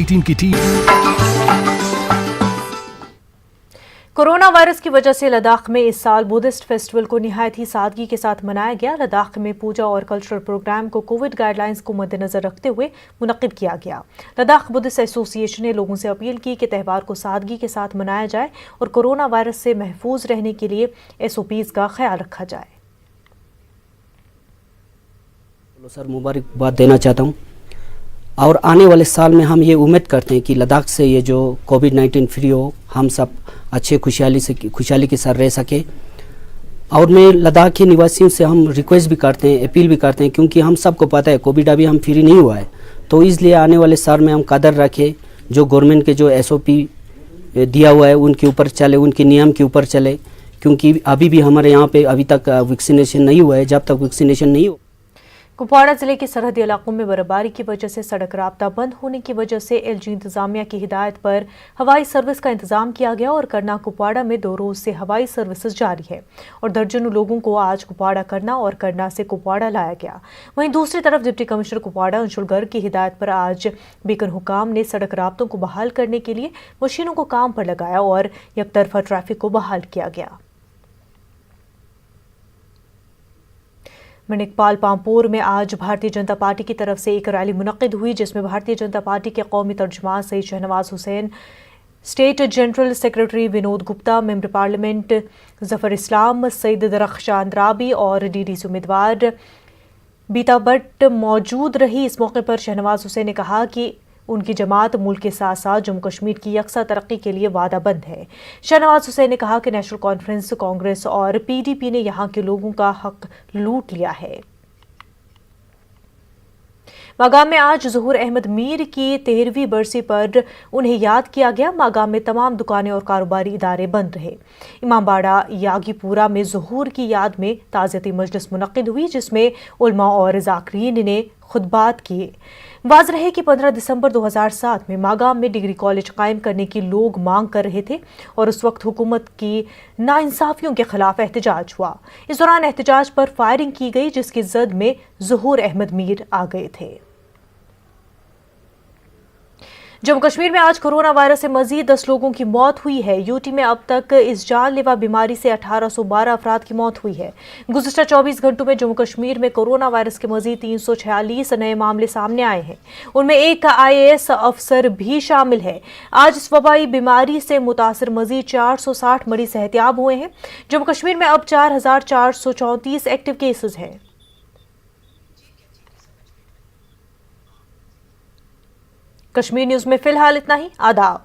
18 की team. Corona virus की वजह से लद्दाख में इस साल बुद्धिस्ट फेस्टिवल को निहायत ही सादगी के साथ मनाया गया। लद्दाख में पूजा और कल्चरल प्रोग्राम को कोविड गाइडलाइंस को मद्देनजर रखते हुए मुनक्किद किया गया। लद्दाख बुद्धिस्ट एसोसिएशन ने लोगों से अपील की कि त्यौहार को सादगी के साथ मनाया जाए और कोरोना वायरस से महफूज रहने के लिए SOPs का ख्याल रखा जाए। सर मुबारकबाद देना चाहता हूँ और आने वाले साल में हम ये उम्मीद करते हैं कि लद्दाख से ये जो कोविड-19 फ्री हो, हम सब अच्छे खुशहाली के साथ रह सके। और मैं लद्दाख के निवासियों से हम रिक्वेस्ट भी करते हैं, अपील भी करते हैं, क्योंकि हम सबको पता है कोविड अभी हम फ्री नहीं हुआ है, तो इसलिए आने वाले साल में हम कदर रखें, जो गवर्नमेंट के जो SOP दिया हुआ है उनके ऊपर चले, उनके नियम के ऊपर चले, क्योंकि अभी भी हमारे यहाँ पे अभी तक वैक्सीनेशन नहीं हुआ है। जब तक वैक्सीनेशन नहीं हो। कुपवाड़ा जिले के सरहदी इलाकों में बर्फबारी की वजह से सड़क राब्ता बंद होने की वजह से LG इंतजामिया की हिदायत पर हवाई सर्विस का इंतजाम किया गया और करना कुपवाड़ा में 2 रोज से हवाई सर्विसेज जारी है और दर्जनों लोगों को आज कुपवाड़ा करना और करना से कुपवाड़ा लाया गया। वहीं दूसरी तरफ डिप्टी कमिश्नर कुपवाड़ा अंशुल गर्ग की हिदायत पर आज बीकन हुकाम ने सड़क राब्तों को बहाल करने के लिए मशीनों को काम पर लगाया और यकतरफा ट्रैफिक को बहाल किया गया। मनिकपाल पामपुर में आज भारतीय जनता पार्टी की तरफ से एक रैली मुनक्किद हुई, जिसमें भारतीय जनता पार्टी के कौमी तर्जुमान Syed Shahnawaz Hussain, state general secretary Vinod Gupta, member parliament Zafar Islam, Syed Darakhshan Rabi और DDC उम्मीदवार बीता भट्ट मौजूद रही। इस मौके पर शहनवाज हुसैन ने कहा कि उनकी जमात मुल्क के साथ साथ जम्मू कश्मीर की यकसा तरक्की के लिए वादाबंद है। शहनवाज हुसैन ने कहा कि नेशनल कॉन्फ्रेंस, कांग्रेस और PDP ने यहां के लोगों का हक लूट लिया है। मागाम में आज ज़हूर अहमद मीर की 13वीं बरसी पर उन्हें याद किया गया। मागाम में तमाम दुकानें और कारोबारी इदारे बंद रहे। इमामबाड़ा यागीपुरा में ज़हूर की याद में ताज़ियती मजलिस मुनक्किद हुई, जिसमें उलमा और ज़ाकिरीन ने खुतबात किए। वाज़ रहे कि 15 दिसंबर 2007 में मागाम में डिग्री कॉलेज कायम करने की लोग मांग कर रहे थे और उस वक्त हुकूमत की नाइंसाफियों के खिलाफ एहतजाज हुआ। इस दौरान एहतजाज पर फायरिंग की गई, जिसकी जद में ज़हूर अहमद मीर आ गए थे। जम्मू कश्मीर में आज कोरोना वायरस से मजीद 10 लोगों की मौत हुई है। UT में अब तक इस जानलेवा बीमारी से 1812 अफराद की मौत हुई है। गुज़िश्ता 24 घंटों में जम्मू कश्मीर में कोरोना वायरस के मजीद 346 नए मामले सामने आए हैं। उनमें एक IAS अफसर भी शामिल है। आज इस वबाई बीमारी से मुतासर मजीद 460 मरीज सेहतियाब हुए हैं। जम्मू कश्मीर में अब 4434 एक्टिव केसेज हैं। कश्मीर न्यूज में फिलहाल इतना ही। आदाब।